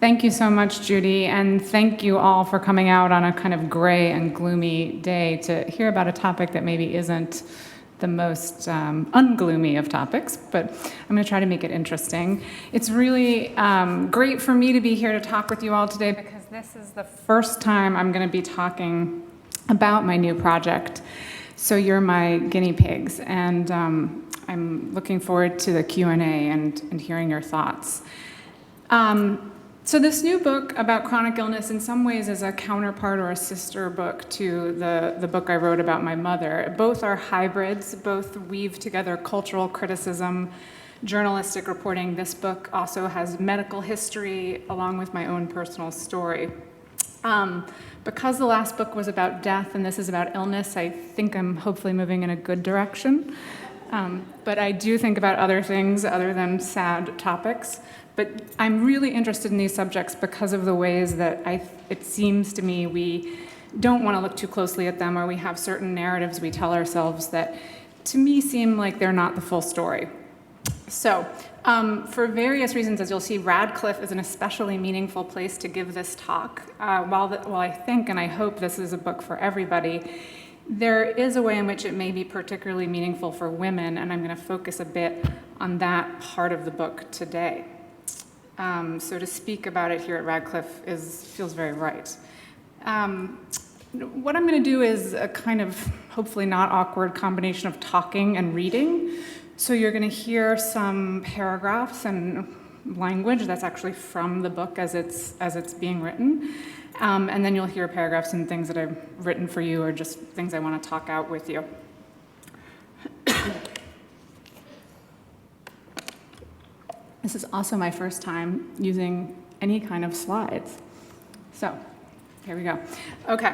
Thank you so much, Judy, and thank you all for coming out on a kind of gray and gloomy day to hear about a topic that maybe isn't the most ungloomy of topics, but I'm going to try to make it interesting. It's really great for me to be here to talk with you all today because this is the first time I'm going to be talking about my new project. So you're my guinea pigs, and I'm looking forward to the Q&A and hearing your thoughts. So this new book about chronic illness in some ways is a counterpart or a sister book to the book I wrote about my mother. Both are hybrids, both weave together cultural criticism, journalistic reporting. This book also has medical history along with my own personal story. Because the last book was about death and this is about illness, I think I'm hopefully moving in a good direction. But I do think about other things other than sad topics. But I'm really interested in these subjects because of the ways that it seems to me we don't want to look too closely at them, or we have certain narratives we tell ourselves that, to me, seem like they're not the full story. So, for various reasons, as you'll see, Radcliffe is an especially meaningful place to give this talk. While I think and I hope this is a book for everybody, there is a way in which it may be particularly meaningful for women, and I'm going to focus a bit on that part of the book today. So to speak about it here at Radcliffe feels very right. What I'm going to do is a kind of hopefully not awkward combination of talking and reading. So you're going to hear some paragraphs and language that's actually from the book as it's being written. And then you'll hear paragraphs and things that I've written for you or just things I want to talk out with you. This is also my first time using any kind of slides. So, here we go. Okay.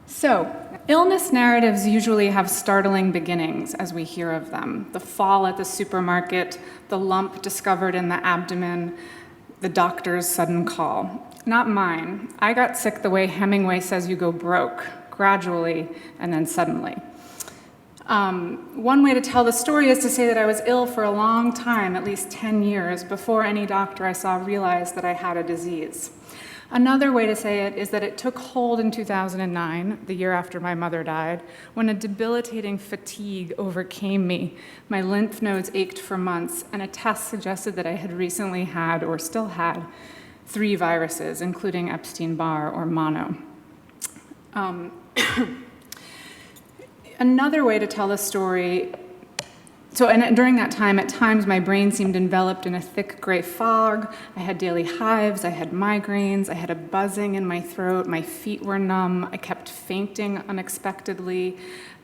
So, illness narratives usually have startling beginnings as we hear of them. The fall at the supermarket, the lump discovered in the abdomen, the doctor's sudden call. Not mine. I got sick the way Hemingway says you go broke, gradually and then suddenly. One way to tell the story is to say that I was ill for a long time, at least 10 years, before any doctor I saw realized that I had a disease. Another way to say it is that it took hold in 2009, the year after my mother died, when a debilitating fatigue overcame me. My lymph nodes ached for months, and a test suggested that I had recently had, or still had, 3 viruses, including Epstein-Barr or mono. Another way to tell the story, and during that time, at times my brain seemed enveloped in a thick gray fog. I had daily hives, I had migraines, I had a buzzing in my throat, my feet were numb, I kept fainting unexpectedly.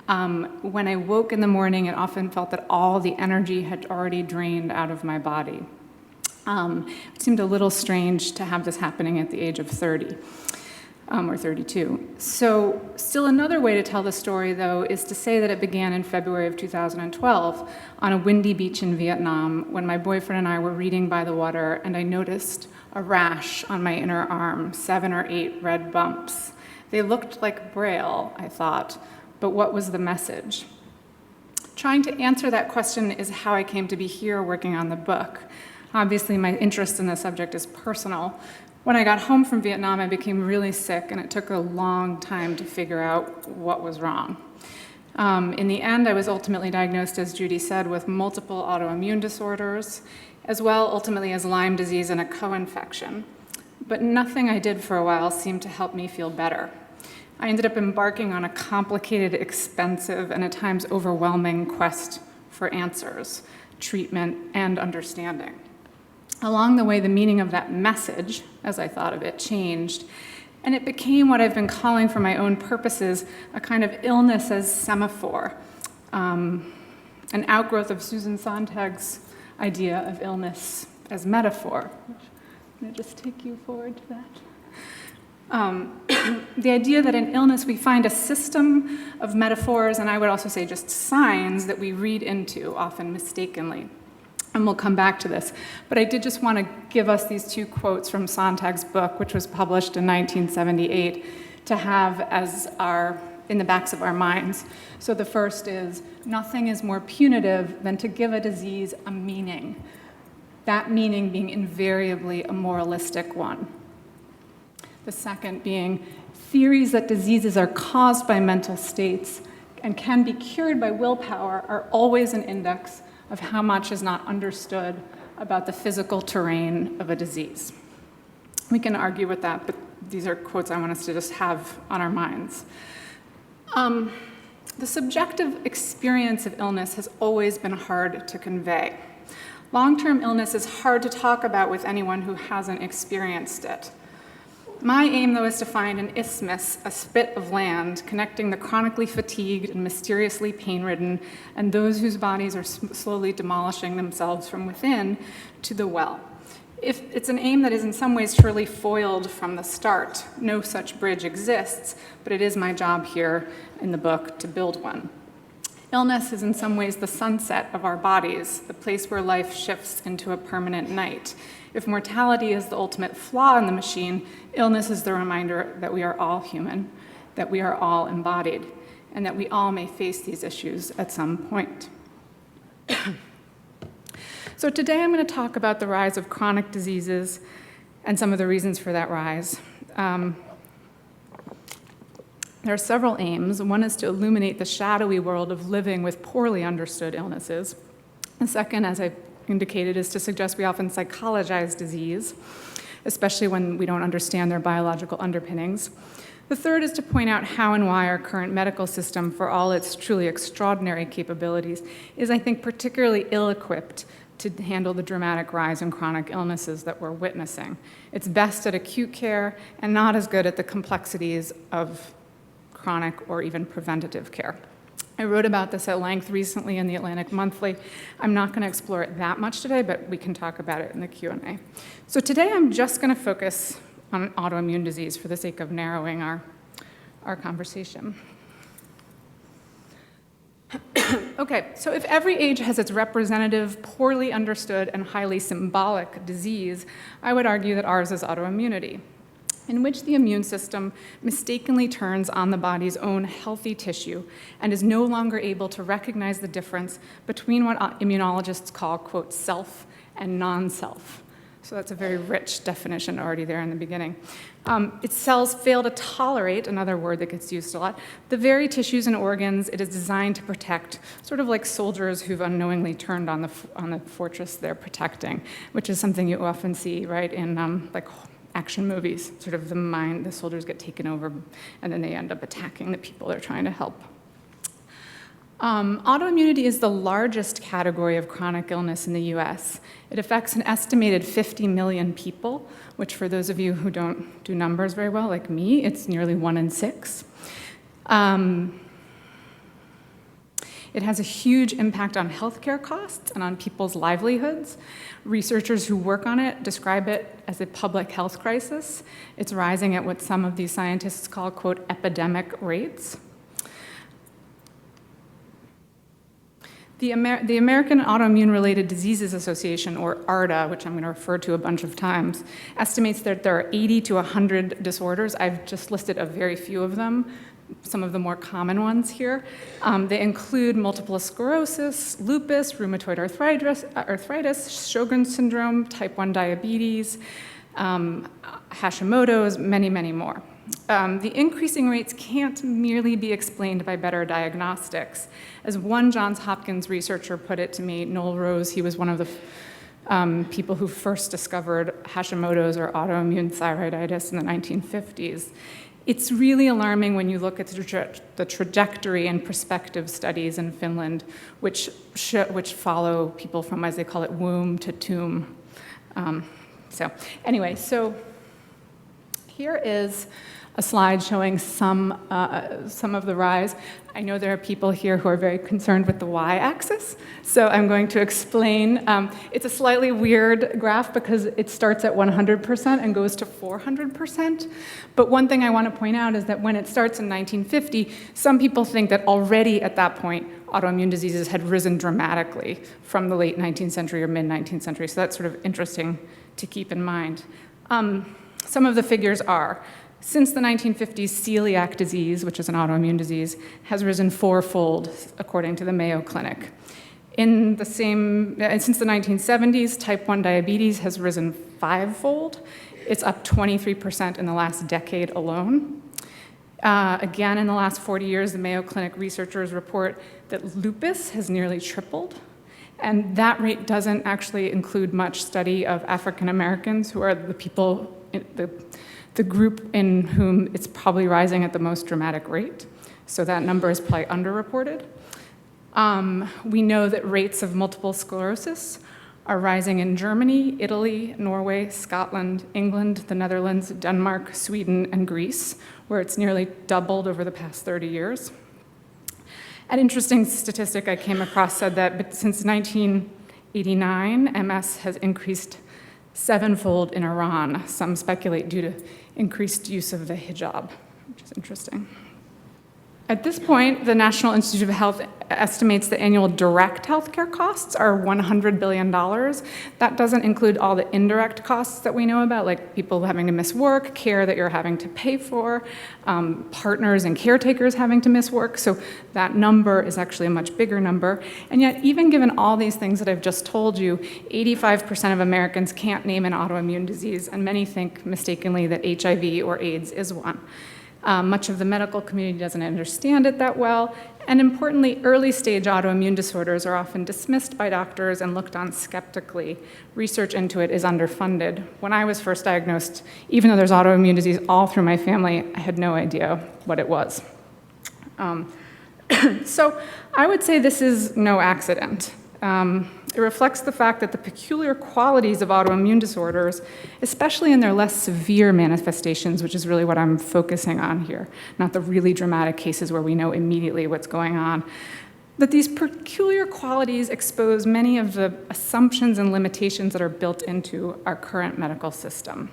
When I woke in the morning, it often felt that all the energy had already drained out of my body. It seemed a little strange to have this happening at the age of 30. Or 32. So still another way to tell the story, though, is to say that it began in February of 2012 on a windy beach in Vietnam when my boyfriend and I were reading by the water, and I noticed a rash on my inner arm, 7 or 8 red bumps. They looked like Braille, I thought, but what was the message? Trying to answer that question is how I came to be here working on the book. Obviously, my interest in the subject is personal. When I got home from Vietnam, I became really sick, and it took a long time to figure out what was wrong. In the end, I was ultimately diagnosed, as Judy said, with multiple autoimmune disorders, as well ultimately as Lyme disease and a co-infection. But nothing I did for a while seemed to help me feel better. I ended up embarking on a complicated, expensive, and at times overwhelming quest for answers, treatment, and understanding. Along the way, the meaning of that message, as I thought of it, changed, and it became what I've been calling for my own purposes a kind of illness as semaphore, an outgrowth of Susan Sontag's idea of illness as metaphor. I'm going to just take you forward to that. The idea that in illness we find a system of metaphors, and I would also say just signs that we read into, often mistakenly. And we'll come back to this. But I did just want to give us these 2 quotes from Sontag's book, which was published in 1978, to have as in the backs of our minds. So the first is, nothing is more punitive than to give a disease a meaning. that meaning being invariably a moralistic one. The second being theories that diseases are caused by mental states and can be cured by willpower are always an index of how much is not understood about the physical terrain of a disease. We can argue with that, but these are quotes I want us to just have on our minds. The subjective experience of illness has always been hard to convey. Long-term illness is hard to talk about with anyone who hasn't experienced it. My aim, though, is to find an isthmus, a spit of land, connecting the chronically fatigued and mysteriously pain-ridden and those whose bodies are slowly demolishing themselves from within to the well. If it's an aim that is in some ways surely foiled from the start. No such bridge exists, but it is my job here in the book to build one. Illness is in some ways the sunset of our bodies, the place where life shifts into a permanent night. If mortality is the ultimate flaw in the machine, illness is the reminder that we are all human, that we are all embodied, and that we all may face these issues at some point. So today I'm going to talk about the rise of chronic diseases and some of the reasons for that rise. There are several aims. One is to illuminate the shadowy world of living with poorly understood illnesses. The second, as I indicated, is to suggest we often psychologize disease, especially when we don't understand their biological underpinnings. The third is to point out how and why our current medical system, for all its truly extraordinary capabilities, is, I think, particularly ill-equipped to handle the dramatic rise in chronic illnesses that we're witnessing. It's best at acute care and not as good at the complexities of chronic or even preventative care. I wrote about this at length recently in the Atlantic Monthly. I'm not going to explore it that much today, but we can talk about it in the Q&A. So today I'm just going to focus on autoimmune disease for the sake of narrowing our conversation. Okay, so if every age has its representative, poorly understood, and highly symbolic disease, I would argue that ours is autoimmunity, in which the immune system mistakenly turns on the body's own healthy tissue and is no longer able to recognize the difference between what immunologists call, quote, self and non-self. So that's a very rich definition already there in the beginning. Its cells fail to tolerate, another word that gets used a lot, the very tissues and organs it is designed to protect, sort of like soldiers who've unknowingly turned on the fortress they're protecting, which is something you often see, right, in like action movies. Sort of the soldiers get taken over, and then they end up attacking the people they're trying to help. Autoimmunity is the largest category of chronic illness in the US. It affects an estimated 50 million people, which for those of you who don't do numbers very well, like me, it's nearly 1 in 6. It has a huge impact on healthcare costs and on people's livelihoods. Researchers who work on it describe it as a public health crisis. It's rising at what some of these scientists call, quote, epidemic rates. The American Autoimmune-Related Diseases Association, or ARDA, which I'm going to refer to a bunch of times, estimates that there are 80 to 100 disorders. I've just listed a very few of them, some of the more common ones here. They include multiple sclerosis, lupus, rheumatoid arthritis, Sjogren's syndrome, type 1 diabetes, Hashimoto's, many, many more. The increasing rates can't merely be explained by better diagnostics. As one Johns Hopkins researcher put it to me, Noel Rose, he was one of the people who first discovered Hashimoto's or autoimmune thyroiditis in the 1950s. It's really alarming when you look at the trajectory and prospective studies in Finland, which follow people from, as they call it, womb to tomb. So here is a slide showing some of the rise. I know there are people here who are very concerned with the y-axis, so I'm going to explain. It's a slightly weird graph because it starts at 100% and goes to 400%. But one thing I want to point out is that when it starts in 1950, some people think that already at that point, autoimmune diseases had risen dramatically from the late 19th century or mid-19th century. So that's sort of interesting to keep in mind. Some of the figures are, since the 1950s, celiac disease, which is an autoimmune disease, has risen fourfold, according to the Mayo Clinic. Since the 1970s, type 1 diabetes has risen 5-fold. It's up 23% in the last decade alone. Again, in the last 40 years, the Mayo Clinic researchers report that lupus has nearly tripled. And that rate doesn't actually include much study of African Americans, who are the people, the group in whom it's probably rising at the most dramatic rate. So that number is probably underreported. We know that rates of multiple sclerosis are rising in Germany, Italy, Norway, Scotland, England, the Netherlands, Denmark, Sweden, and Greece, where it's nearly doubled over the past 30 years. An interesting statistic I came across said that since 1989, MS has increased 7-fold in Iran. Some speculate due to increased use of the hijab, which is interesting. At this point, the National Institute of Health estimates the annual direct healthcare costs are $100 billion. That doesn't include all the indirect costs that we know about, like people having to miss work, care that you're having to pay for, partners and caretakers having to miss work. So that number is actually a much bigger number. And yet, even given all these things that I've just told you, 85% of Americans can't name an autoimmune disease, and many think mistakenly that HIV or AIDS is one. Much of the medical community doesn't understand it that well, and importantly, early-stage autoimmune disorders are often dismissed by doctors and looked on skeptically. Research into it is underfunded. When I was first diagnosed, even though there's autoimmune disease all through my family, I had no idea what it was. So I would say this is no accident. It reflects the fact that the peculiar qualities of autoimmune disorders, especially in their less severe manifestations, which is really what I'm focusing on here, not the really dramatic cases where we know immediately what's going on, that these peculiar qualities expose many of the assumptions and limitations that are built into our current medical system.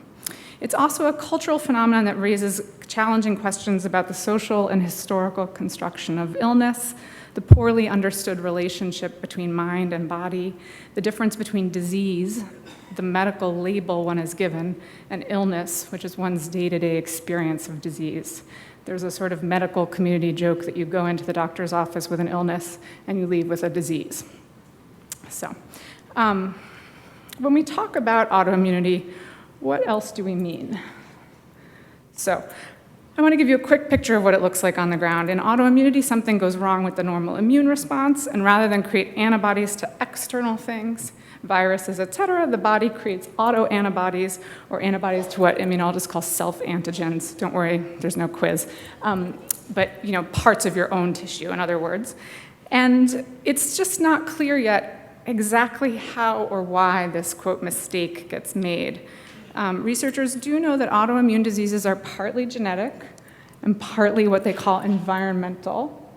It's also a cultural phenomenon that raises challenging questions about the social and historical construction of illness, the poorly understood relationship between mind and body, the difference between disease, the medical label one is given, and illness, which is one's day-to-day experience of disease. There's a sort of medical community joke that you go into the doctor's office with an illness and you leave with a disease. So, when we talk about autoimmunity, what else do we mean? So, I want to give you a quick picture of what it looks like on the ground. In autoimmunity, something goes wrong with the normal immune response, and rather than create antibodies to external things, viruses, et cetera, the body creates autoantibodies, or antibodies to what immunologists call self-antigens. Don't worry, there's no quiz. But parts of your own tissue, in other words. And it's just not clear yet exactly how or why this, quote, mistake gets made. Researchers do know that autoimmune diseases are partly genetic and partly what they call environmental.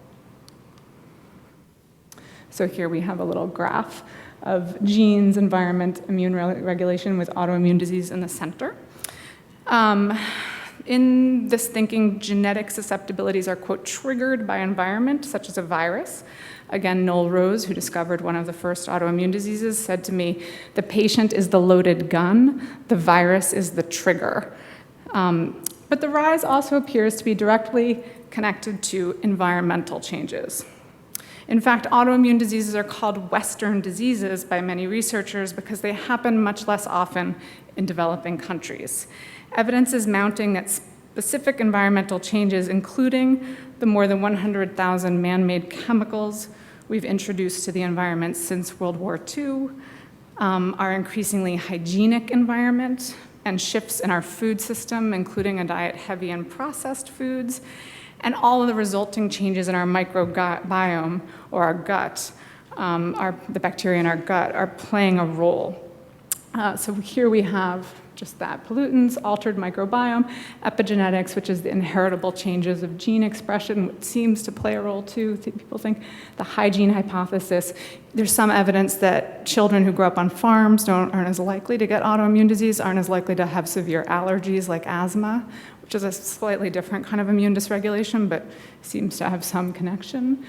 So here we have a little graph of genes, environment, immune regulation with autoimmune disease in the center. In this thinking, genetic susceptibilities are, quote, triggered by environment, such as a virus. Again, Noel Rose, who discovered one of the first autoimmune diseases, said to me, the patient is the loaded gun, the virus is the trigger. But the rise also appears to be directly connected to environmental changes. In fact, autoimmune diseases are called Western diseases by many researchers because they happen much less often in developing countries. Evidence is mounting that specific environmental changes, including the more than 100,000 man-made chemicals we've introduced to the environment since World War II, our increasingly hygienic environment, and shifts in our food system, including a diet heavy in processed foods, and all of the resulting changes in our microbiome, or our gut, the bacteria in our gut, are playing a role. So here we have just that. Pollutants, altered microbiome, epigenetics, which is the inheritable changes of gene expression, which seems to play a role too. People think the hygiene hypothesis. There's some evidence that children who grow up on farms aren't as likely to get autoimmune disease, aren't as likely to have severe allergies like asthma, which is a slightly different kind of immune dysregulation, but seems to have some connection.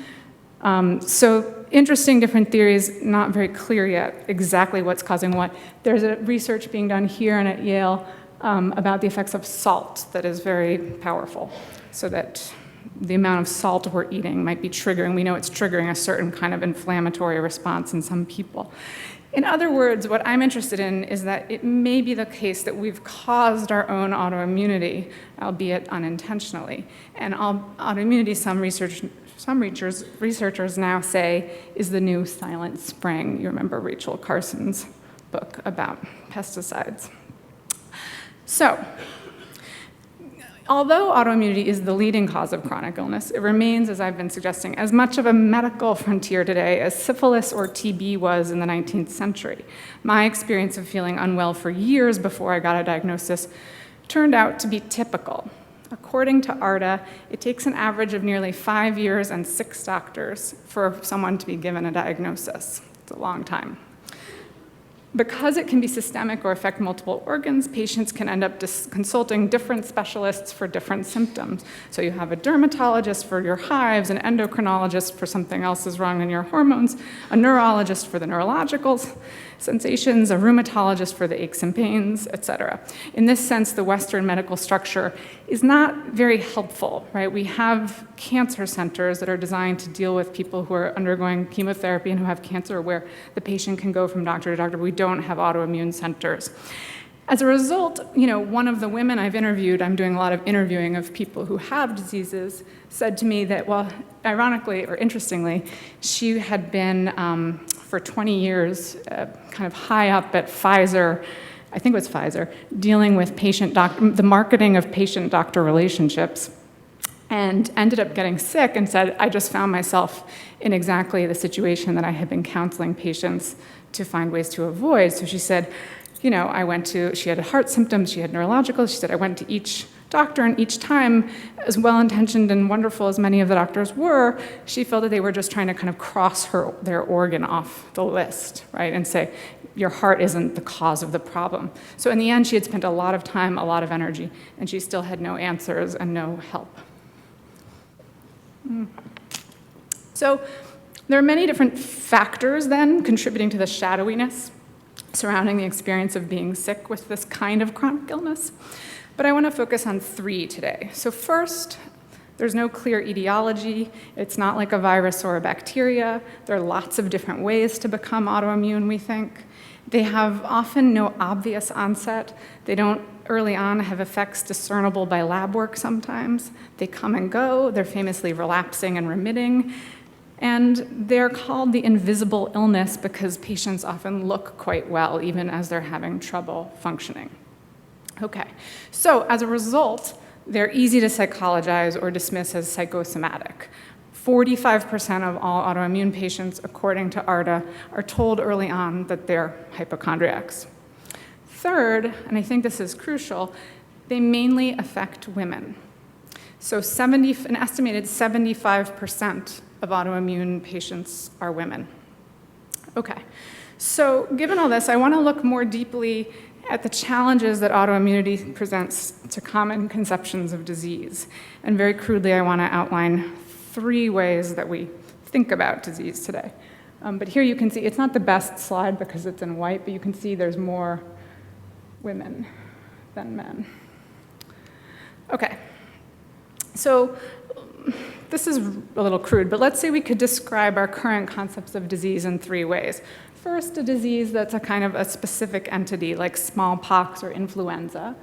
So interesting different theories, not very clear yet exactly what's causing what. There's a research being done here and at Yale about the effects of salt that is very powerful, so that the amount of salt we're eating might be triggering. We know it's triggering a certain kind of inflammatory response in some people. In other words, what I'm interested in is that it may be the case that we've caused our own autoimmunity, albeit unintentionally. And autoimmunity, some researchers now say, is the new silent spring. You remember Rachel Carson's book about pesticides. So, although autoimmunity is the leading cause of chronic illness, it remains, as I've been suggesting, as much of a medical frontier today as syphilis or TB was in the 19th century. My experience of feeling unwell for years before I got a diagnosis turned out to be typical. According to ARDA, it takes an average of nearly 5 years and 6 doctors for someone to be given a diagnosis. It's a long time. Because it can be systemic or affect multiple organs, patients can end up consulting different specialists for different symptoms. So you have a dermatologist for your hives, an endocrinologist for something else is wrong in your hormones, a neurologist for the neurological sensations, a rheumatologist for the aches and pains, et cetera. In this sense, the Western medical structure is not very helpful, right? We have cancer centers that are designed to deal with people who are undergoing chemotherapy and who have cancer, where the patient can go from doctor to doctor. We don't have autoimmune centers. As a result, one of the women I've interviewed, I'm doing a lot of interviewing of people who have diseases, said to me that, well, ironically or interestingly, she had been for 20 years kind of high up at Pfizer, I think it was Pfizer, dealing with the marketing of patient-doctor relationships, and ended up getting sick and said, I just found myself in exactly the situation that I had been counseling patients to find ways to avoid. So she said, she had heart symptoms, she had neurological, she said, I went to each doctor, and each time, as well-intentioned and wonderful as many of the doctors were, she felt that they were just trying to kind of cross their organ off the list, right, and say, your heart isn't the cause of the problem. So in the end, she had spent a lot of time, a lot of energy, and she still had no answers and no help. So there are many different factors then contributing to the shadowiness surrounding the experience of being sick with this kind of chronic illness. But I want to focus on 3 today. So first, there's no clear etiology. It's not like a virus or a bacteria. There are lots of different ways to become autoimmune, we think. They have often no obvious onset. They don't early on have effects discernible by lab work sometimes. They come and go. They're famously relapsing and remitting. And they're called the invisible illness because patients often look quite well, even as they're having trouble functioning. Okay, so as a result, they're easy to psychologize or dismiss as psychosomatic. 45% of all autoimmune patients, according to ARDA, are told early on that they're hypochondriacs. Third, and I think this is crucial, they mainly affect women. So an estimated 75% of autoimmune patients are women. Okay, so given all this, I want to look more deeply at the challenges that autoimmunity presents to common conceptions of disease. And very crudely, I want to outline 3 ways that we think about disease today. But here you can see, it's not the best slide because it's in white, but you can see there's more women than men. Okay, so this is a little crude, but let's say we could describe our current concepts of disease in 3 ways. First, a disease that's a kind of a specific entity, like smallpox or influenza.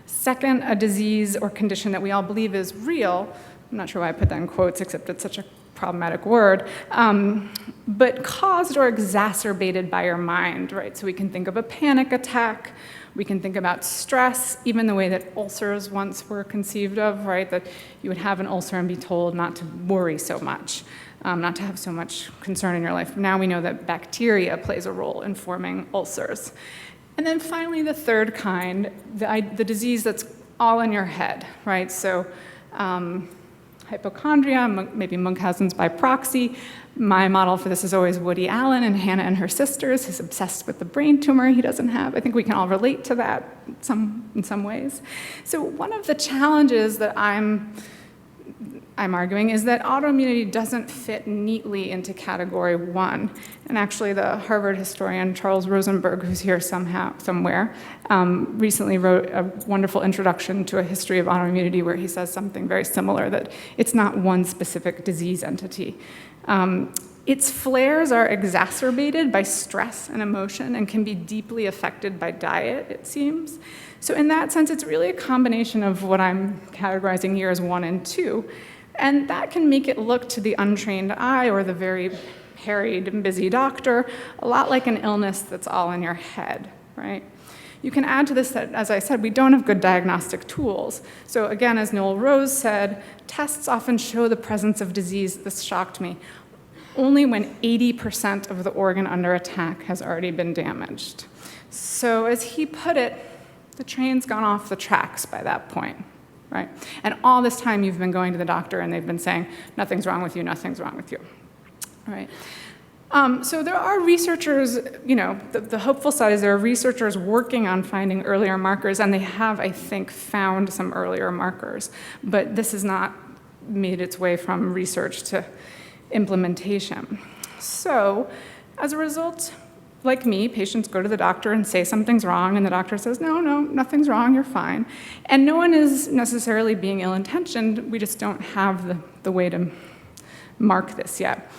Second, a disease or condition that we all believe is real. I'm not sure why I put that in quotes, except it's such a problematic word, but caused or exacerbated by your mind, right? So we can think of a panic attack. We can think about stress, even the way that ulcers once were conceived of, right? That you would have an ulcer and be told not to worry so much, not to have so much concern in your life. Now we know that bacteria plays a role in forming ulcers. And then finally, the third kind, the disease that's all in your head, right? So hypochondria, maybe Munchausen's by proxy. My model for this is always Woody Allen and Hannah and her sisters. He's obsessed with the brain tumor he doesn't have. I think we can all relate to that in some ways. So one of the challenges that I'm I'm arguing is that autoimmunity doesn't fit neatly into category 1. And actually, the Harvard historian Charles Rosenberg, who's here somewhere, recently wrote a wonderful introduction to a history of autoimmunity where he says something very similar, that it's not one specific disease entity. Its flares are exacerbated by stress and emotion and can be deeply affected by diet, it seems. So in that sense, it's really a combination of what I'm categorizing here as 1 and 2. And that can make it look to the untrained eye or the very harried and busy doctor a lot like an illness that's all in your head, right? You can add to this that, as I said, we don't have good diagnostic tools. So again, as Noel Rose said, tests often show the presence of disease. This shocked me. Only when 80% of the organ under attack has already been damaged. So as he put it, the train's gone off the tracks by that point, right? And all this time you've been going to the doctor and they've been saying, nothing's wrong with you, nothing's wrong with you, right? So there are researchers, the hopeful side is there are researchers working on finding earlier markers, and they have, I think, found some earlier markers. But this has not made its way from research to implementation. So as a result, like me, patients go to the doctor and say something's wrong, and the doctor says, no, nothing's wrong, you're fine. And no one is necessarily being ill-intentioned, we just don't have the way to mark this yet.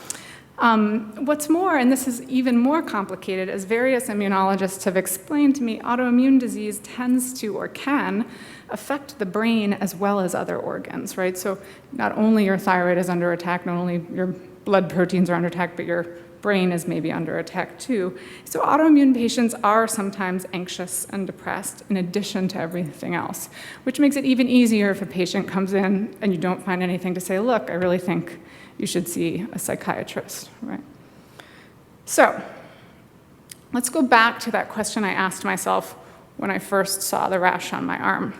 What's more, and this is even more complicated, as various immunologists have explained to me, autoimmune disease tends to or can affect the brain as well as other organs, right? So not only your thyroid is under attack, not only your blood proteins are under attack, but your brain is maybe under attack too. So autoimmune patients are sometimes anxious and depressed in addition to everything else, which makes it even easier if a patient comes in and you don't find anything to say, look, I really think you should see a psychiatrist, right? So let's go back to that question I asked myself when I first saw the rash on my arm.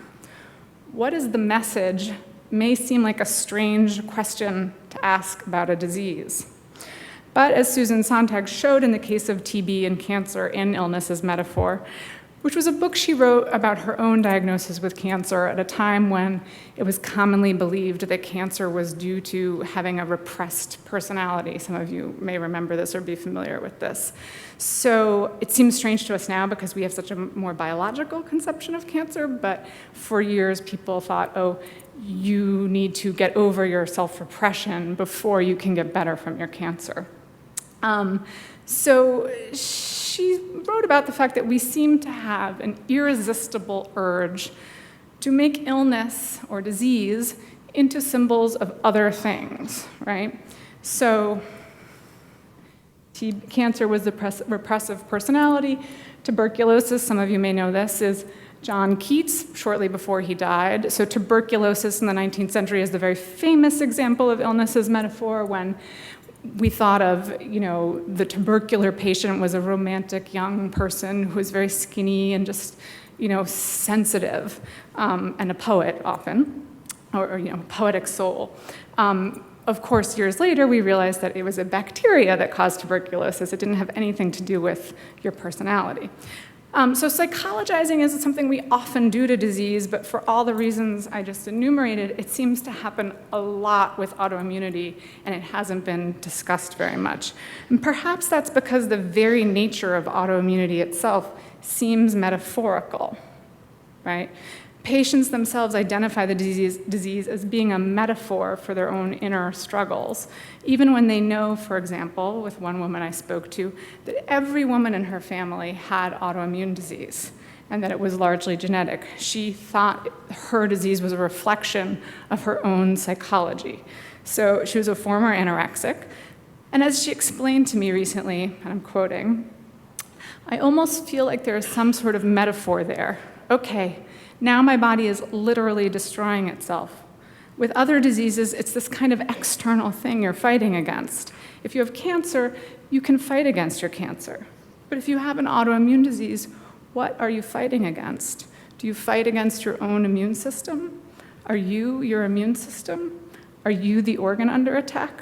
What is the message? May seem like a strange question to ask about a disease. But as Susan Sontag showed in the case of TB and cancer in Illness as Metaphor, which was a book she wrote about her own diagnosis with cancer at a time when it was commonly believed that cancer was due to having a repressed personality. Some of you may remember this or be familiar with this. So it seems strange to us now because we have such a more biological conception of cancer, but for years people thought, oh, you need to get over your self-repression before you can get better from your cancer. So she wrote about the fact that we seem to have an irresistible urge to make illness or disease into symbols of other things, right? So cancer was the repressive personality. Tuberculosis, some of you may know this, is John Keats, shortly before he died. So tuberculosis in the 19th century is the very famous example of illness as metaphor when we thought of, the tubercular patient was a romantic young person who was very skinny and just, sensitive, and a poet often, or poetic soul. Of course, years later, we realized that it was a bacteria that caused tuberculosis. It didn't have anything to do with your personality. So psychologizing is something we often do to disease, but for all the reasons I just enumerated, it seems to happen a lot with autoimmunity, and it hasn't been discussed very much. And perhaps that's because the very nature of autoimmunity itself seems metaphorical, right? Patients themselves identify the disease as being a metaphor for their own inner struggles, even when they know, for example, with one woman I spoke to, that every woman in her family had autoimmune disease and that it was largely genetic. She thought her disease was a reflection of her own psychology. So she was a former anorexic, and as she explained to me recently, and I'm quoting, I almost feel like there is some sort of metaphor there. Okay, now my body is literally destroying itself. With other diseases, it's this kind of external thing you're fighting against. If you have cancer, you can fight against your cancer. But if you have an autoimmune disease, what are you fighting against? Do you fight against your own immune system? Are you your immune system? Are you the organ under attack?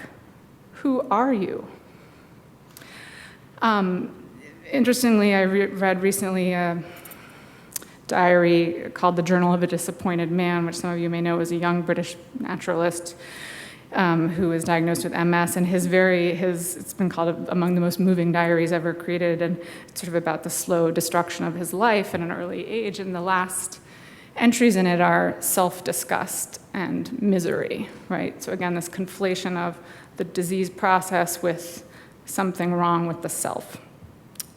Who are you? Interestingly, I read recently a diary called The Journal of a Disappointed Man, which some of you may know is a young British naturalist. who was diagnosed with MS, and it's been called among the most moving diaries ever created, and it's sort of about the slow destruction of his life at an early age. And the last entries in it are self-disgust and misery, right? So again, this conflation of the disease process with something wrong with the self.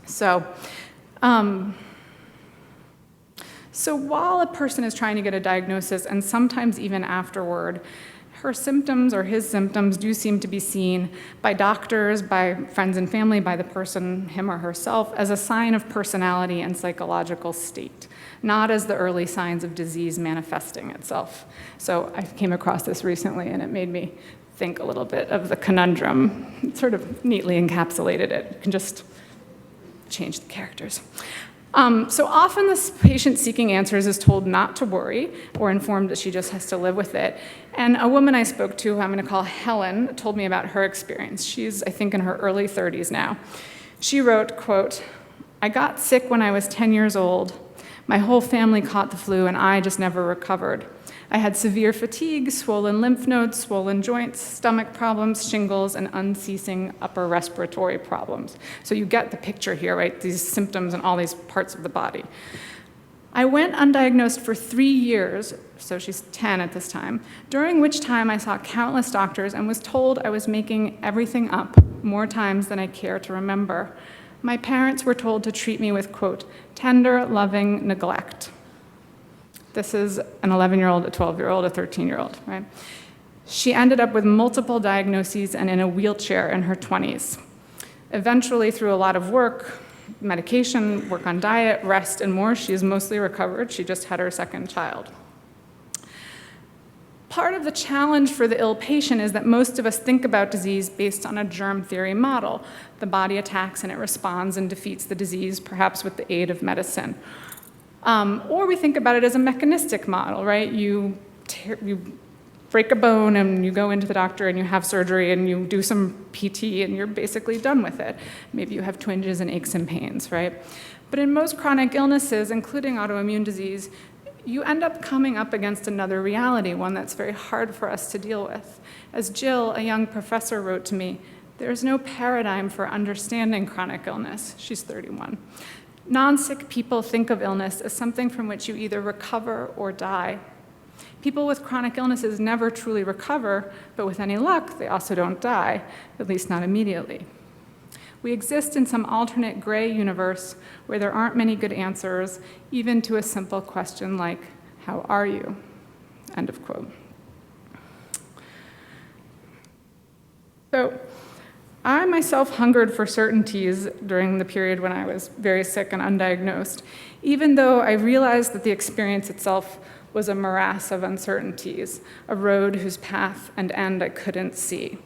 So while a person is trying to get a diagnosis, and sometimes even afterward, her symptoms or his symptoms do seem to be seen by doctors, by friends and family, by the person, him or herself, as a sign of personality and psychological state, not as the early signs of disease manifesting itself. So I came across this recently, and it made me think a little bit of the conundrum. It sort of neatly encapsulated it. You can just change the characters. So often this patient seeking answers is told not to worry or informed that she just has to live with it. And a woman I spoke to, who I'm going to call Helen, told me about her experience. She's, I think, in her early 30s now. She wrote, quote, "I got sick when I was 10 years old. My whole family caught the flu and I just never recovered. I had severe fatigue, swollen lymph nodes, swollen joints, stomach problems, shingles, and unceasing upper respiratory problems." So you get the picture here, right? These symptoms in all these parts of the body. "I went undiagnosed for 3 years," so she's 10 at this time, "during which time I saw countless doctors and was told I was making everything up more times than I care to remember. My parents were told to treat me with, quote, tender, loving neglect." This is an 11-year-old, a 12-year-old, a 13-year-old, right? She ended up with multiple diagnoses and in a wheelchair in her 20s. Eventually, through a lot of work, medication, work on diet, rest, and more, she is mostly recovered. She just had her second child. Part of the challenge for the ill patient is that most of us think about disease based on a germ theory model. The body attacks and it responds and defeats the disease, perhaps with the aid of medicine. Or we think about it as a mechanistic model, right? You break a bone and you go into the doctor and you have surgery and you do some PT and you're basically done with it. Maybe you have twinges and aches and pains, right? But in most chronic illnesses, including autoimmune disease, you end up coming up against another reality, one that's very hard for us to deal with. As Jill, a young professor, wrote to me, "There's no paradigm for understanding chronic illness." She's 31. "Non-sick people think of illness as something from which you either recover or die. People with chronic illnesses never truly recover, but with any luck, they also don't die, at least not immediately. We exist in some alternate gray universe where there aren't many good answers, even to a simple question like, 'How are you?'" End of quote. So I myself hungered for certainties during the period when I was very sick and undiagnosed, even though I realized that the experience itself was a morass of uncertainties, a road whose path and end I couldn't see.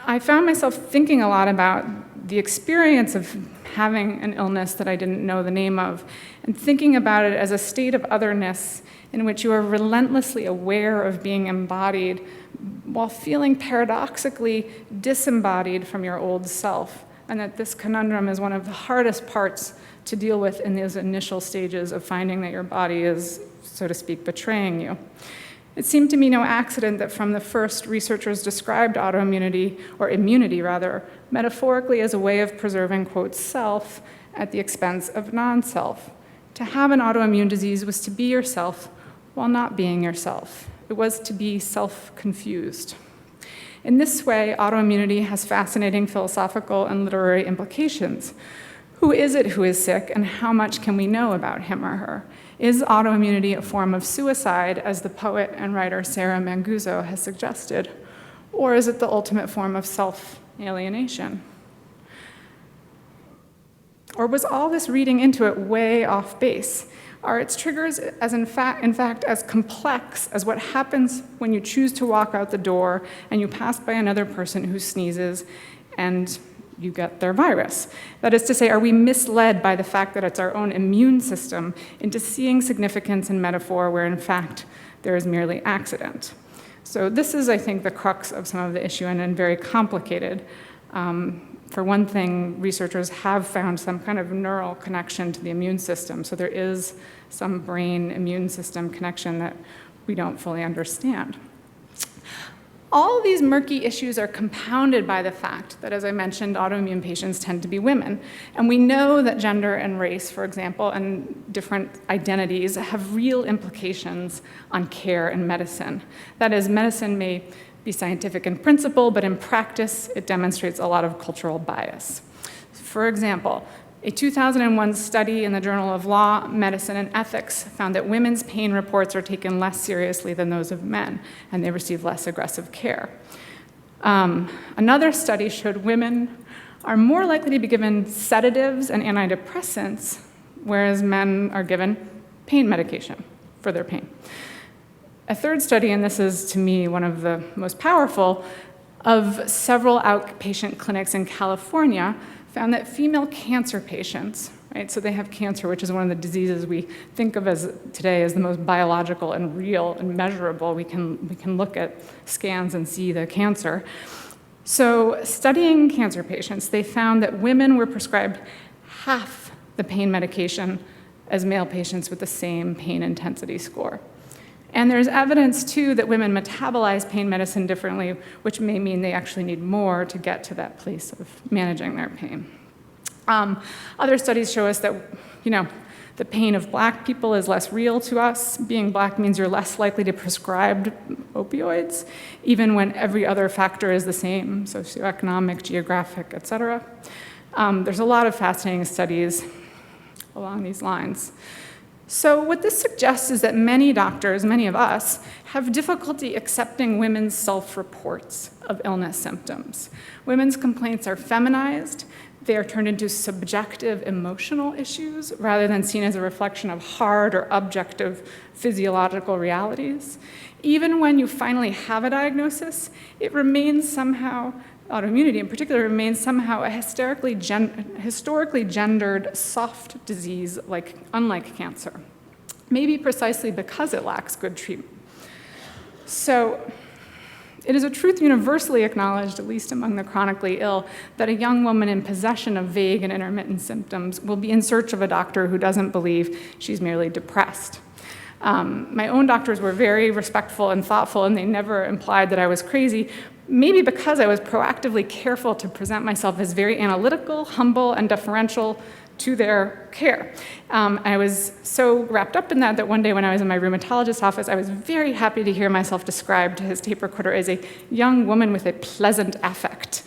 I found myself thinking a lot about the experience of having an illness that I didn't know the name of, and thinking about it as a state of otherness in which you are relentlessly aware of being embodied while feeling paradoxically disembodied from your old self, and that this conundrum is one of the hardest parts to deal with in those initial stages of finding that your body is, so to speak, betraying you. It seemed to me no accident that from the first, researchers described autoimmunity, or immunity rather, metaphorically as a way of preserving, quote, self at the expense of non-self. To have an autoimmune disease was to be yourself while not being yourself. It was to be self-confused. In this way, autoimmunity has fascinating philosophical and literary implications. Who is it who is sick, and how much can we know about him or her? Is autoimmunity a form of suicide, as the poet and writer Sarah Manguzo has suggested? Or is it the ultimate form of self-alienation? Or was all this reading into it way off base? Are its triggers as in fact as complex as what happens when you choose to walk out the door and you pass by another person who sneezes and you get their virus? That is to say, are we misled by the fact that it's our own immune system into seeing significance in metaphor where in fact there is merely accident? So this is, I think, the crux of some of the issue, and very complicated. For one thing, researchers have found some kind of neural connection to the immune system. So there is some brain immune system connection that we don't fully understand. All these murky issues are compounded by the fact that, as I mentioned, autoimmune patients tend to be women. And we know that gender and race, for example, and different identities have real implications on care and medicine. That is, medicine may be scientific in principle, but in practice, it demonstrates a lot of cultural bias. For example, a 2001 study in the Journal of Law, Medicine, and Ethics found that women's pain reports are taken less seriously than those of men, and they receive less aggressive care. Another study showed women are more likely to be given sedatives and antidepressants, whereas men are given pain medication for their pain. A third study, and this is to me one of the most powerful, of several outpatient clinics in California found that female cancer patients, right, so they have cancer, which is one of the diseases we think of as today as the most biological and real and measurable. We can look at scans and see the cancer. So studying cancer patients, they found that women were prescribed half the pain medication as male patients with the same pain intensity score. And there's evidence, too, that women metabolize pain medicine differently, which may mean they actually need more to get to that place of managing their pain. Other studies show us that, the pain of Black people is less real to us. Being Black means you're less likely to prescribe opioids, even when every other factor is the same, socioeconomic, geographic, et cetera. There's a lot of fascinating studies along these lines. So what this suggests is that many doctors, many of us, have difficulty accepting women's self-reports of illness symptoms. Women's complaints are feminized. They are turned into subjective emotional issues rather than seen as a reflection of hard or objective physiological realities. Even when you finally have a diagnosis, it remains somehow, autoimmunity in particular, remains somehow a historically gendered soft disease, unlike cancer, maybe precisely because it lacks good treatment. So it is a truth universally acknowledged, at least among the chronically ill, that a young woman in possession of vague and intermittent symptoms will be in search of a doctor who doesn't believe she's merely depressed. My own doctors were very respectful and thoughtful, and they never implied that I was crazy, maybe because I was proactively careful to present myself as very analytical, humble, and deferential to their care. I was so wrapped up in that one day when I was in my rheumatologist's office, I was very happy to hear myself described to his tape recorder as a young woman with a pleasant affect.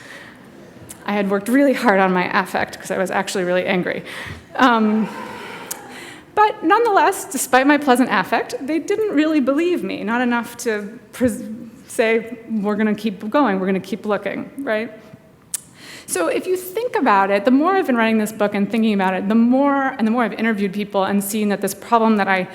I had worked really hard on my affect because I was actually really angry. But nonetheless, despite my pleasant affect, they didn't really believe me, not enough to say, we're going to keep going, we're going to keep looking, right? So if you think about it, the more I've been writing this book and thinking about it, the more I've interviewed people and seen that this problem that I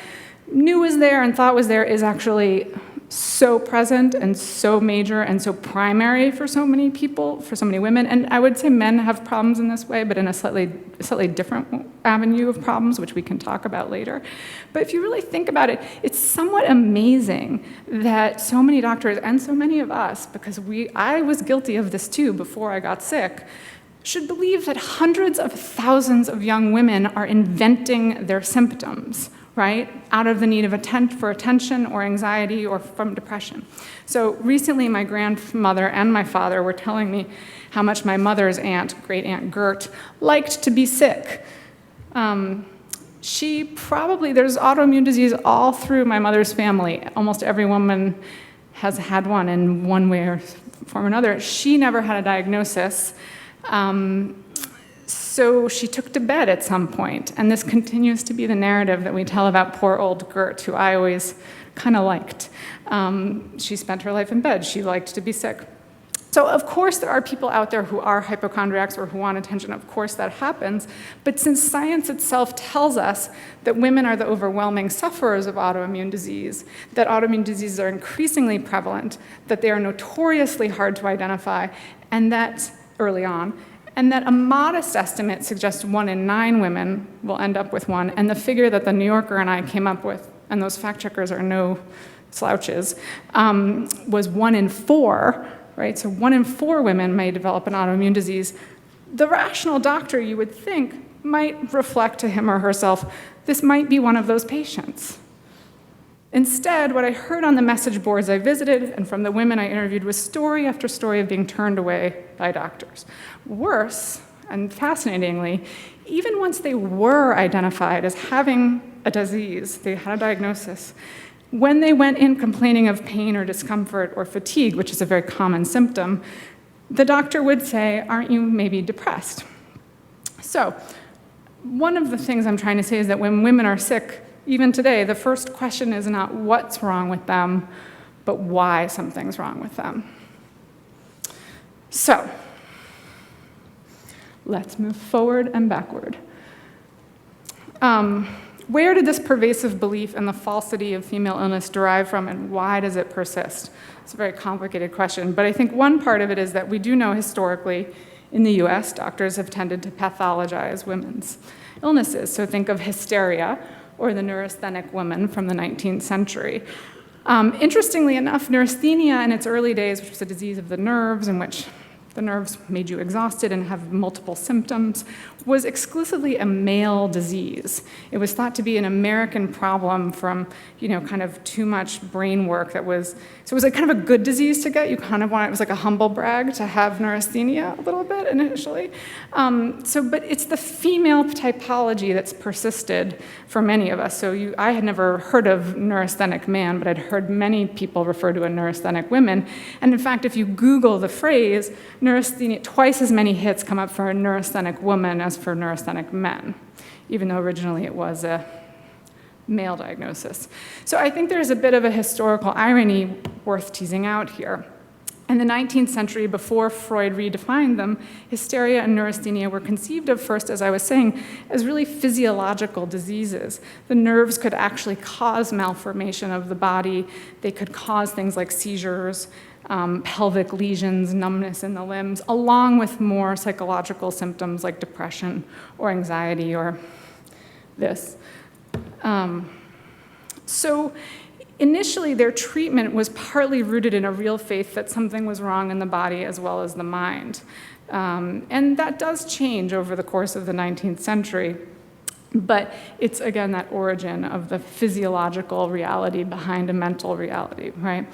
knew was there and thought was there is actually so present and so major and so primary for so many people, for so many women. And I would say men have problems in this way, but in a slightly different avenue of problems, which we can talk about later. But if you really think about it, it's somewhat amazing that so many doctors and so many of us, because I was guilty of this too before I got sick, should believe that hundreds of thousands of young women are inventing their symptoms, right, out of the need for attention or anxiety or from depression. So recently, my grandmother and my father were telling me how much my mother's aunt, great aunt Gert, liked to be sick. There's autoimmune disease all through my mother's family. Almost every woman has had one in one way or form or another. She never had a diagnosis. So she took to bed at some point, and this continues to be the narrative that we tell about poor old Gert, who I always kind of liked. She spent her life in bed. She liked to be sick. So of course there are people out there who are hypochondriacs or who want attention. Of course that happens. But since science itself tells us that women are the overwhelming sufferers of autoimmune disease, that autoimmune diseases are increasingly prevalent, that they are notoriously hard to identify, and that early on, and that a modest estimate suggests 1 in 9 women will end up with one, and the figure that the New Yorker and I came up with, and those fact checkers are no slouches, was 1 in 4, right? So 1 in 4 women may develop an autoimmune disease. The rational doctor, you would think, might reflect to him or herself, this might be one of those patients. Instead, what I heard on the message boards I visited and from the women I interviewed was story after story of being turned away by doctors. Worse, and fascinatingly, even once they were identified as having a disease, they had a diagnosis, when they went in complaining of pain or discomfort or fatigue, which is a very common symptom, the doctor would say, "Aren't you maybe depressed?" So, one of the things I'm trying to say is that when women are sick, even today, the first question is not what's wrong with them, but why something's wrong with them. So, let's move forward and backward. Where did this pervasive belief in the falsity of female illness derive from, and why does it persist? It's a very complicated question, but I think one part of it is that we do know historically in the US, doctors have tended to pathologize women's illnesses. So think of hysteria or the neurasthenic woman from the 19th century. Interestingly enough, neurasthenia in its early days, which was a disease of the nerves in which the nerves made you exhausted and have multiple symptoms, was exclusively a male disease. It was thought to be an American problem from, kind of too much brain work so it was like kind of a good disease to get. You kind of it was like a humble brag to have neurasthenia a little bit initially. But it's the female typology that's persisted for many of us. So I had never heard of neurasthenic man, but I'd heard many people refer to a neurasthenic women. And in fact, if you Google the phrase neurasthenia, twice as many hits come up for a neurasthenic woman as for neurasthenic men, even though originally it was a male diagnosis. So I think there's a bit of a historical irony worth teasing out here. In the 19th century, before Freud redefined them, hysteria and neurasthenia were conceived of first, as I was saying, as really physiological diseases. The nerves could actually cause malformation of the body. They could cause things like seizures, pelvic lesions, numbness in the limbs, along with more psychological symptoms like depression or anxiety or this. So initially, their treatment was partly rooted in a real faith that something was wrong in the body as well as the mind. And that does change over the course of the 19th century. But it's, again, that origin of the physiological reality behind a mental reality, right?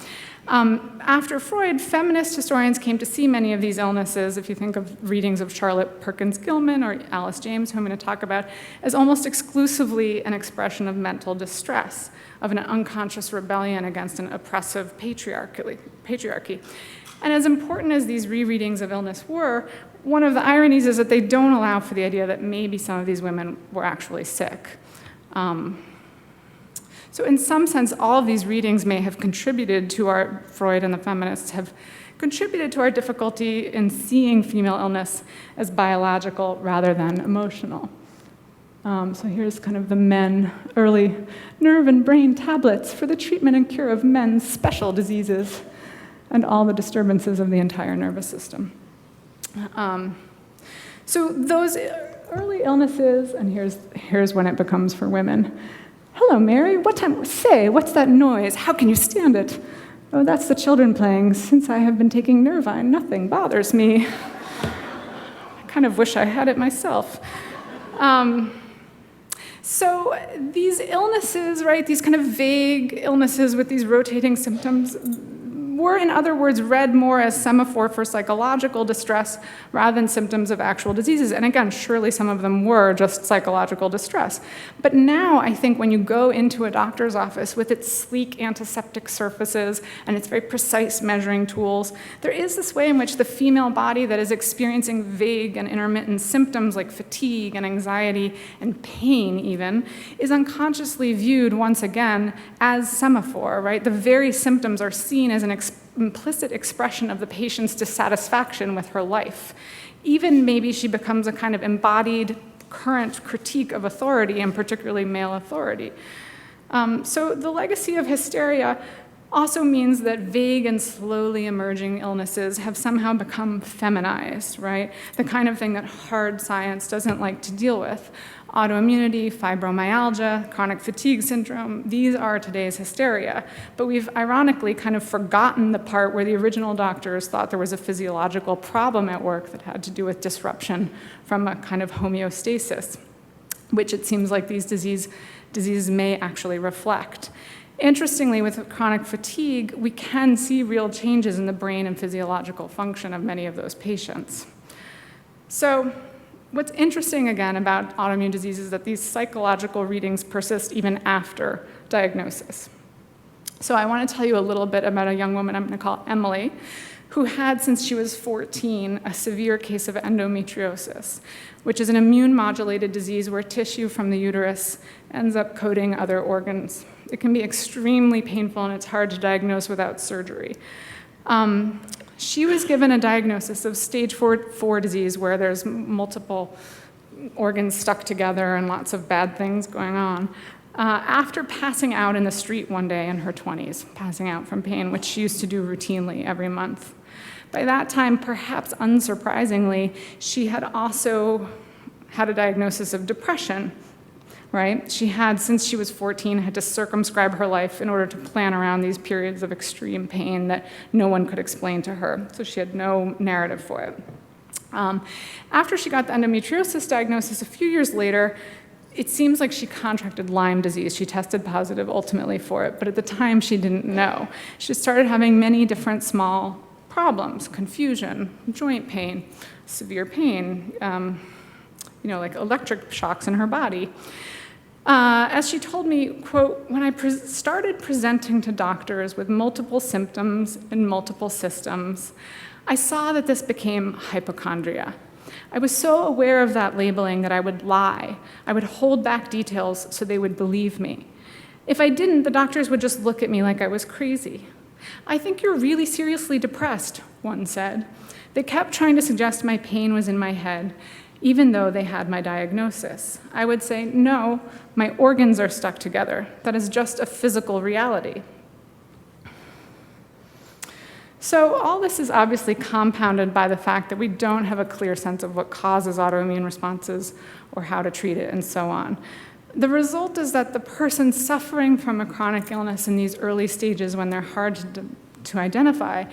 After Freud, feminist historians came to see many of these illnesses, if you think of readings of Charlotte Perkins Gilman or Alice James, who I'm going to talk about, as almost exclusively an expression of mental distress, of an unconscious rebellion against an oppressive patriarchy. And as important as these rereadings of illness were, one of the ironies is that they don't allow for the idea that maybe some of these women were actually sick. So in some sense, all of these readings may have contributed to Freud and the feminists have contributed to our difficulty in seeing female illness as biological rather than emotional. So here's kind of the early nerve and brain tablets for the treatment and cure of men's special diseases and all the disturbances of the entire nervous system. So those early illnesses, and here's when it becomes for women. "Hello, Mary, what time? Say, what's that noise? How can you stand it?" "Oh, that's the children playing. Since I have been taking Nervine, nothing bothers me." I kind of wish I had it myself. So these illnesses, right, these kind of vague illnesses with these rotating symptoms were, in other words, read more as semaphore for psychological distress rather than symptoms of actual diseases. And again, surely some of them were just psychological distress. But now I think when you go into a doctor's office with its sleek antiseptic surfaces and its very precise measuring tools, there is this way in which the female body that is experiencing vague and intermittent symptoms like fatigue and anxiety and pain even, is unconsciously viewed once again as semaphore, right? The very symptoms are seen as an implicit expression of the patient's dissatisfaction with her life. Even maybe she becomes a kind of embodied current critique of authority, and particularly male authority. So the legacy of hysteria also means that vague and slowly emerging illnesses have somehow become feminized, right? The kind of thing that hard science doesn't like to deal with. Autoimmunity, fibromyalgia, chronic fatigue syndrome, these are today's hysteria. But we've ironically kind of forgotten the part where the original doctors thought there was a physiological problem at work that had to do with disruption from a kind of homeostasis, which it seems like these diseases may actually reflect. Interestingly, with chronic fatigue, we can see real changes in the brain and physiological function of many of those patients. So what's interesting, again, about autoimmune disease is that these psychological readings persist even after diagnosis. So I want to tell you a little bit about a young woman I'm going to call Emily, who had, since she was 14, a severe case of endometriosis, which is an immune-modulated disease where tissue from the uterus ends up coating other organs. It can be extremely painful, and it's hard to diagnose without surgery. She was given a diagnosis of stage 4 disease, where there's multiple organs stuck together and lots of bad things going on, after passing out in the street one day in her 20s, passing out from pain, which she used to do routinely every month. By that time, perhaps unsurprisingly, she had also had a diagnosis of depression, right? She had, since she was 14, had to circumscribe her life in order to plan around these periods of extreme pain that no one could explain to her, so she had no narrative for it. After she got the endometriosis diagnosis a few years later, it seems like she contracted Lyme disease. She tested positive ultimately for it, but at the time she didn't know. She started having many different small problems: confusion, joint pain, severe pain, like electric shocks in her body. As she told me, quote, "When I started presenting to doctors with multiple symptoms in multiple systems, I saw that this became hypochondria. I was so aware of that labeling that I would lie. I would hold back details so they would believe me. If I didn't, the doctors would just look at me like I was crazy. I think you're really seriously depressed," one said. They kept trying to suggest my pain was in my head, even though they had my diagnosis. I would say, "No, my organs are stuck together. That is just a physical reality." So all this is obviously compounded by the fact that we don't have a clear sense of what causes autoimmune responses or how to treat it and so on. The result is that the person suffering from a chronic illness in these early stages, when they're hard to identify,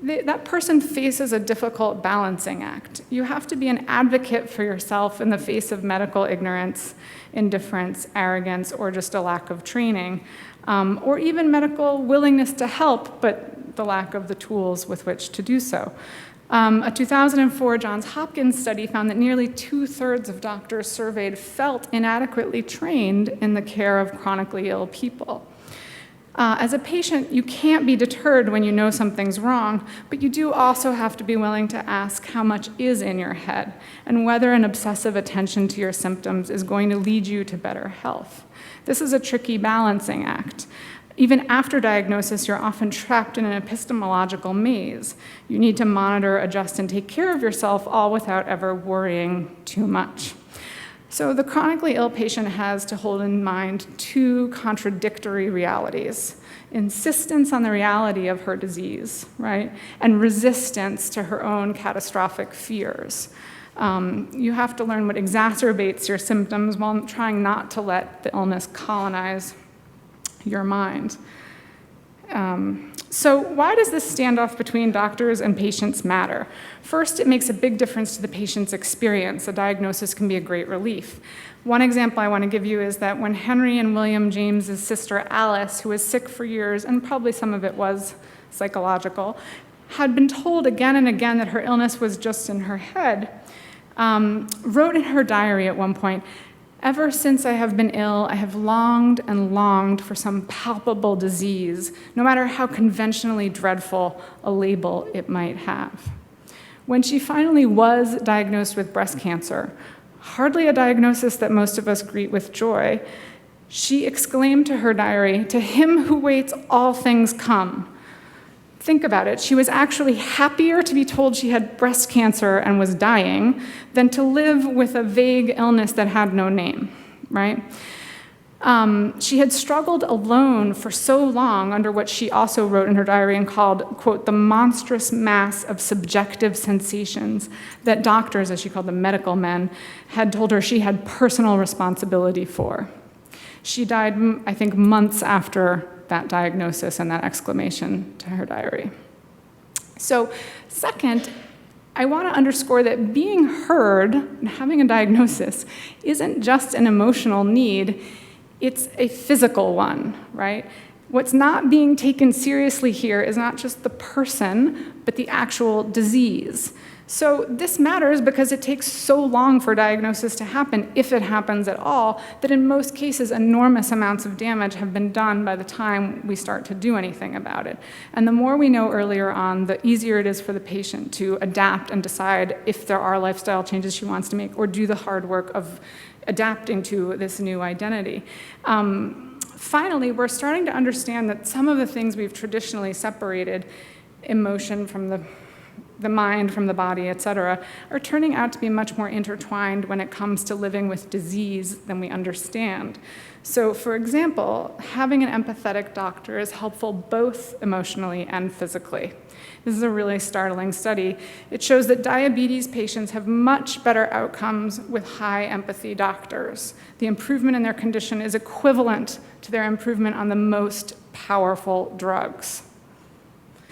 that person faces a difficult balancing act. You have to be an advocate for yourself in the face of medical ignorance, indifference, arrogance, or just a lack of training, or even medical willingness to help, but the lack of the tools with which to do so. A 2004 Johns Hopkins study found that nearly 2/3 of doctors surveyed felt inadequately trained in the care of chronically ill people. As a patient, you can't be deterred when you know something's wrong, but you do also have to be willing to ask how much is in your head and whether an obsessive attention to your symptoms is going to lead you to better health. This is a tricky balancing act. Even after diagnosis, you're often trapped in an epistemological maze. You need to monitor, adjust, and take care of yourself, all without ever worrying too much. So the chronically ill patient has to hold in mind two contradictory realities: insistence on the reality of her disease, right, and resistance to her own catastrophic fears. You have to learn what exacerbates your symptoms while trying not to let the illness colonize your mind. So why does this standoff between doctors and patients matter? First, it makes a big difference to the patient's experience. A diagnosis can be a great relief. One example I want to give you is that when Henry and William James's sister Alice, who was sick for years, and probably some of it was psychological, had been told again and again that her illness was just in her head, wrote in her diary at one point, "Ever since I have been ill, I have longed and longed for some palpable disease, no matter how conventionally dreadful a label it might have." When she finally was diagnosed with breast cancer, hardly a diagnosis that most of us greet with joy, she exclaimed to her diary, "To him who waits, all things come." Think about it. She was actually happier to be told she had breast cancer and was dying than to live with a vague illness that had no name, right? She had struggled alone for so long under what she also wrote in her diary and called, quote, "the monstrous mass of subjective sensations that doctors," as she called them, medical men, had told her she had personal responsibility for. She died, I think, months after that diagnosis and that exclamation to her diary. So second, I want to underscore that being heard and having a diagnosis isn't just an emotional need, it's a physical one, right? What's not being taken seriously here is not just the person, but the actual disease. So this matters because it takes so long for diagnosis to happen, if it happens at all, that in most cases enormous amounts of damage have been done by the time we start to do anything about it. And the more we know earlier on, the easier it is for the patient to adapt and decide if there are lifestyle changes she wants to make, or do the hard work of adapting to this new identity. Finally, we're starting to understand that some of the things we've traditionally separated, emotion from the mind from the body, et cetera, are turning out to be much more intertwined when it comes to living with disease than we understand. So, for example, having an empathetic doctor is helpful both emotionally and physically. This is a really startling study. It shows that diabetes patients have much better outcomes with high empathy doctors. The improvement in their condition is equivalent to their improvement on the most powerful drugs.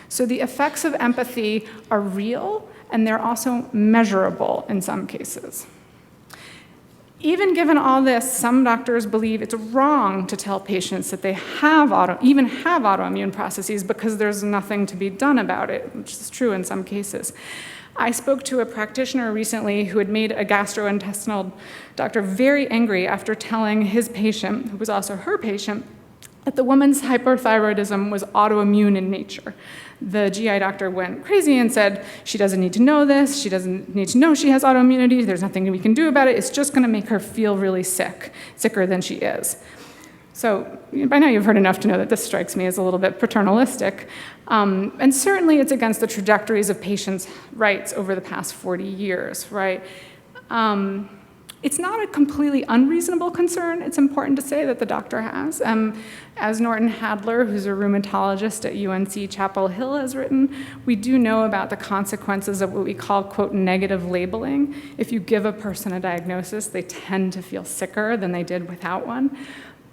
So the effects of empathy are real, and they're also measurable in some cases. Even given all this, some doctors believe it's wrong to tell patients that they even have autoimmune processes because there's nothing to be done about it, which is true in some cases. I spoke to a practitioner recently who had made a gastrointestinal doctor very angry after telling his patient, who was also her patient, that the woman's hyperthyroidism was autoimmune in nature. The GI doctor went crazy and said, she doesn't need to know this, she doesn't need to know she has autoimmunity, there's nothing we can do about it, it's just gonna make her feel really sick, sicker than she is. So by now you've heard enough to know that this strikes me as a little bit paternalistic. And certainly it's against the trajectories of patients' rights over the past 40 years, right? It's not a completely unreasonable concern, it's important to say, that the doctor has. As Norton Hadler, who's a rheumatologist at UNC Chapel Hill, has written, we do know about the consequences of what we call, quote, negative labeling. If you give a person a diagnosis, they tend to feel sicker than they did without one.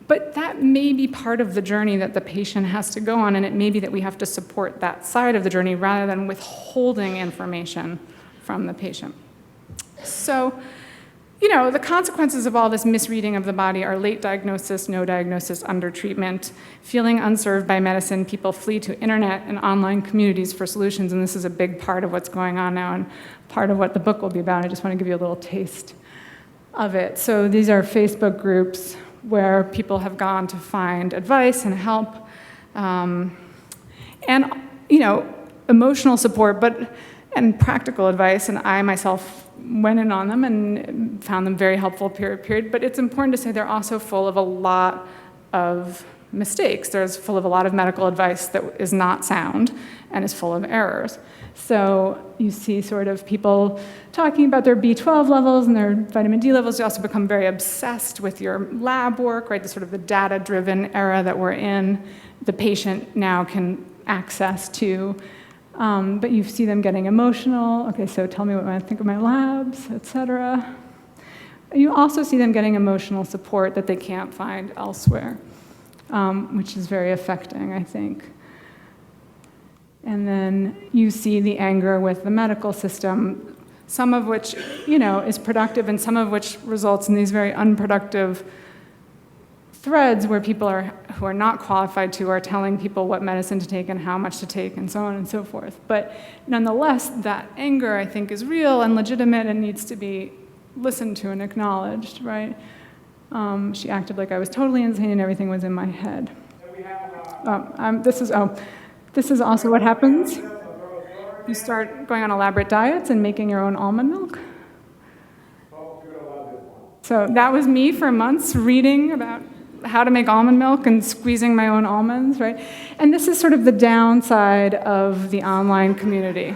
But that may be part of the journey that the patient has to go on, and it may be that we have to support that side of the journey rather than withholding information from the patient. So, the consequences of all this misreading of the body are late diagnosis, no diagnosis, undertreatment. Feeling unserved by medicine, people flee to internet and online communities for solutions, and this is a big part of what's going on now and part of what the book will be about. I just want to give you a little taste of it. So these are Facebook groups where people have gone to find advice and help, and emotional support, and practical advice, and I myself went in on them and found them very helpful, period. But it's important to say they're also full of a lot of mistakes. There's full of a lot of medical advice that is not sound and is full of errors. So you see sort of people talking about their B12 levels and their vitamin D levels. You also become very obsessed with your lab work, right? The sort of the data-driven era that we're in, the patient now can access to. But you see them getting emotional. Okay, so tell me what I think of my labs, et cetera. You also see them getting emotional support that they can't find elsewhere, which is very affecting, I think. And then you see the anger with the medical system, some of which, is productive and some of which results in these very unproductive threads where people who are not qualified to are telling people what medicine to take and how much to take and so on and so forth. But nonetheless, that anger, I think, is real and legitimate and needs to be listened to and acknowledged, right? She acted like I was totally insane and everything was in my head. This is also what happens. You start going on elaborate diets and making your own almond milk. So that was me for months reading about how to make almond milk and squeezing my own almonds, right? And this is sort of the downside of the online community,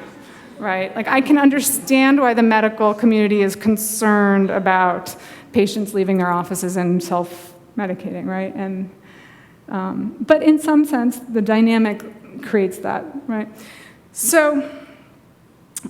right? Like, I can understand why the medical community is concerned about patients leaving their offices and self-medicating, right? And but in some sense, the dynamic creates that, right? So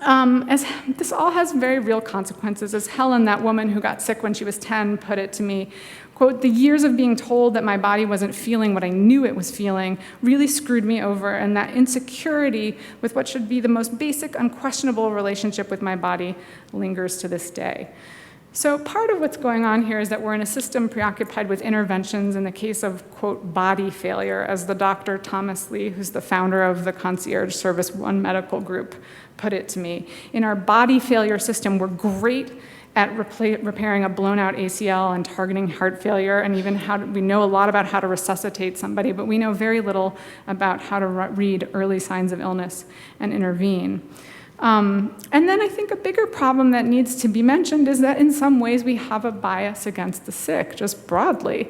as this all has very real consequences. As Helen, that woman who got sick when she was 10, put it to me, quote, the years of being told that my body wasn't feeling what I knew it was feeling really screwed me over, and that insecurity with what should be the most basic, unquestionable relationship with my body lingers to this day. So part of what's going on here is that we're in a system preoccupied with interventions in the case of, quote, body failure, as the Dr. Thomas Lee, who's the founder of the Concierge Service One Medical Group, put it to me. In our body failure system, we're great at repairing a blown out ACL and targeting heart failure, and even we know a lot about how to resuscitate somebody, but we know very little about how to read early signs of illness and intervene. And then I think a bigger problem that needs to be mentioned is that in some ways we have a bias against the sick, just broadly.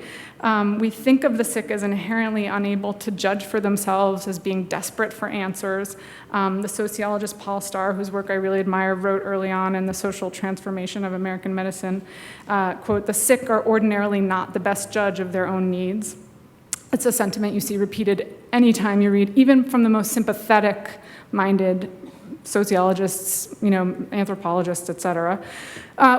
We think of the sick as inherently unable to judge for themselves, as being desperate for answers. The sociologist Paul Starr, whose work I really admire, wrote early on in The Social Transformation of American Medicine, quote, "The sick are ordinarily not the best judge of their own needs." It's a sentiment you see repeated anytime you read, even from the most sympathetic-minded sociologists, anthropologists, et cetera.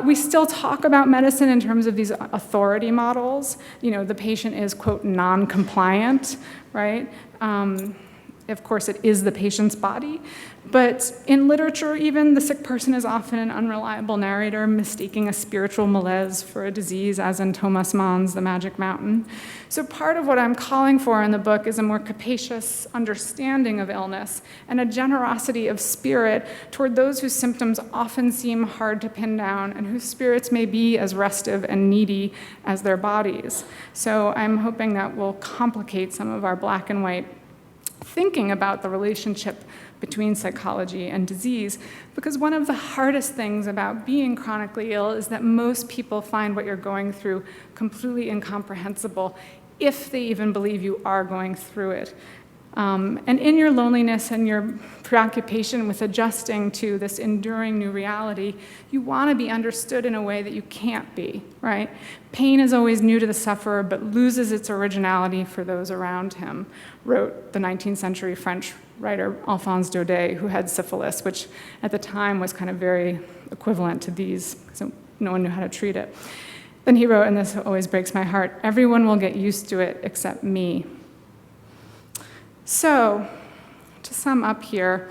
We still talk about medicine in terms of these authority models. The patient is, quote, non-compliant, right? Of course, it is the patient's body. But in literature, even, the sick person is often an unreliable narrator, mistaking a spiritual malaise for a disease, as in Thomas Mann's The Magic Mountain. So part of what I'm calling for in the book is a more capacious understanding of illness and a generosity of spirit toward those whose symptoms often seem hard to pin down and whose spirits may be as restive and needy as their bodies. So I'm hoping that will complicate some of our black and white thinking about the relationship between psychology and disease, because one of the hardest things about being chronically ill is that most people find what you're going through completely incomprehensible, if they even believe you are going through it. And in your loneliness and your preoccupation with adjusting to this enduring new reality, you want to be understood in a way that you can't be, right? Pain is always new to the sufferer, but loses its originality for those around him, wrote the 19th century French writer Alphonse Daudet, who had syphilis, which at the time was kind of very equivalent to these, so no one knew how to treat it. Then he wrote, and this always breaks my heart, "Everyone will get used to it except me." So, to sum up here,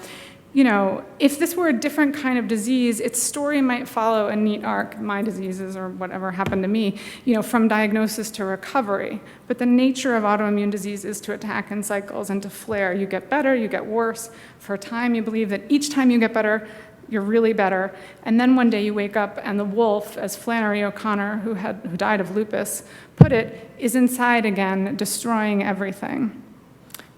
if this were a different kind of disease, its story might follow a neat arc, my diseases or whatever happened to me, from diagnosis to recovery. But the nature of autoimmune disease is to attack in cycles and to flare. You get better, you get worse. For a time, you believe that each time you get better, you're really better. And then one day you wake up and the wolf, as Flannery O'Connor, who died of lupus, put it, is inside again, destroying everything.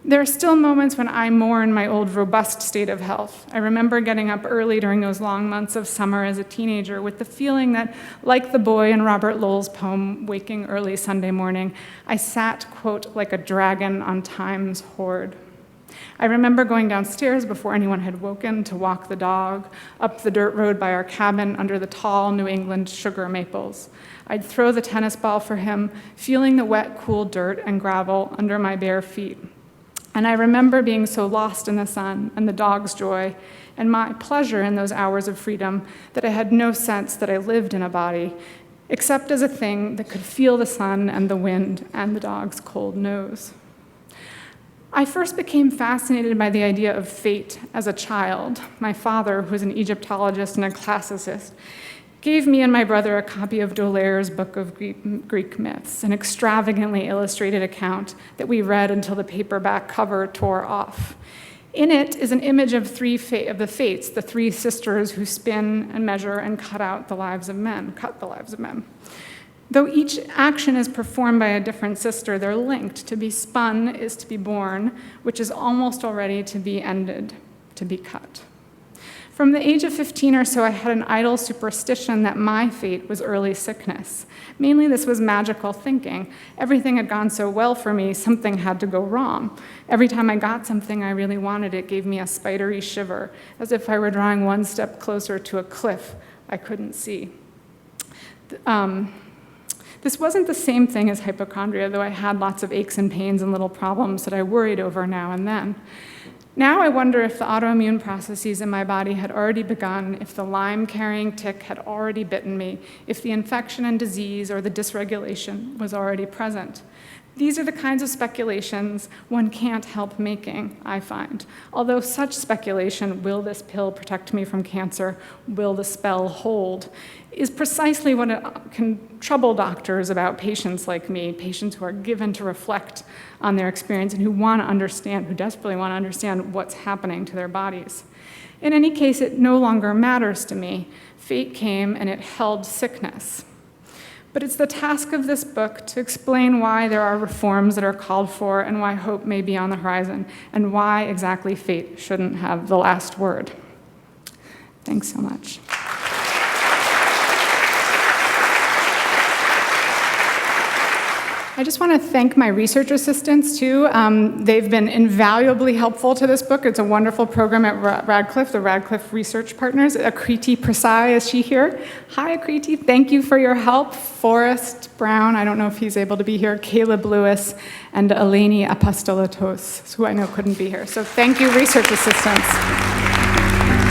There are still moments when I mourn my old robust state of health. I remember getting up early during those long months of summer as a teenager with the feeling that, like the boy in Robert Lowell's poem, Waking Early Sunday Morning, I sat, quote, like a dragon on time's hoard. I remember going downstairs before anyone had woken to walk the dog, up the dirt road by our cabin under the tall New England sugar maples. I'd throw the tennis ball for him, feeling the wet, cool dirt and gravel under my bare feet. And I remember being so lost in the sun and the dog's joy and my pleasure in those hours of freedom that I had no sense that I lived in a body, except as a thing that could feel the sun and the wind and the dog's cold nose. I first became fascinated by the idea of fate as a child. My father, who was an Egyptologist and a classicist, gave me and my brother a copy of D'Aulaire's Book of Greek Myths, an extravagantly illustrated account that we read until the paperback cover tore off. In it is an image of the Fates, the three sisters who spin and measure and cut the lives of men. Though each action is performed by a different sister, they're linked. To be spun is to be born, which is almost already to be ended, to be cut. From the age of 15 or so, I had an idle superstition that my fate was early sickness. Mainly, this was magical thinking. Everything had gone so well for me, something had to go wrong. Every time I got something I really wanted, it gave me a spidery shiver, as if I were drawing one step closer to a cliff I couldn't see. This wasn't the same thing as hypochondria, though I had lots of aches and pains and little problems that I worried over now and then. Now I wonder if the autoimmune processes in my body had already begun, if the Lyme-carrying tick had already bitten me, if the infection and disease or the dysregulation was already present. These are the kinds of speculations one can't help making, I find. Although such speculation, will this pill protect me from cancer, will the spell hold, is precisely what can trouble doctors about patients like me, patients who are given to reflect on their experience and who want to understand, who desperately want to understand what's happening to their bodies. In any case, it no longer matters to me. Fate came and it held sickness. But it's the task of this book to explain why there are reforms that are called for and why hope may be on the horizon and why exactly fate shouldn't have the last word. Thanks so much. I just want to thank my research assistants, too. They've been invaluably helpful to this book. It's a wonderful program at Radcliffe, the Radcliffe Research Partners. Akriti Prasai, is she here? Hi, Akriti. Thank you for your help. Forrest Brown, I don't know if he's able to be here, Caleb Lewis, and Eleni Apostolatos, who I know couldn't be here. So thank you, research assistants.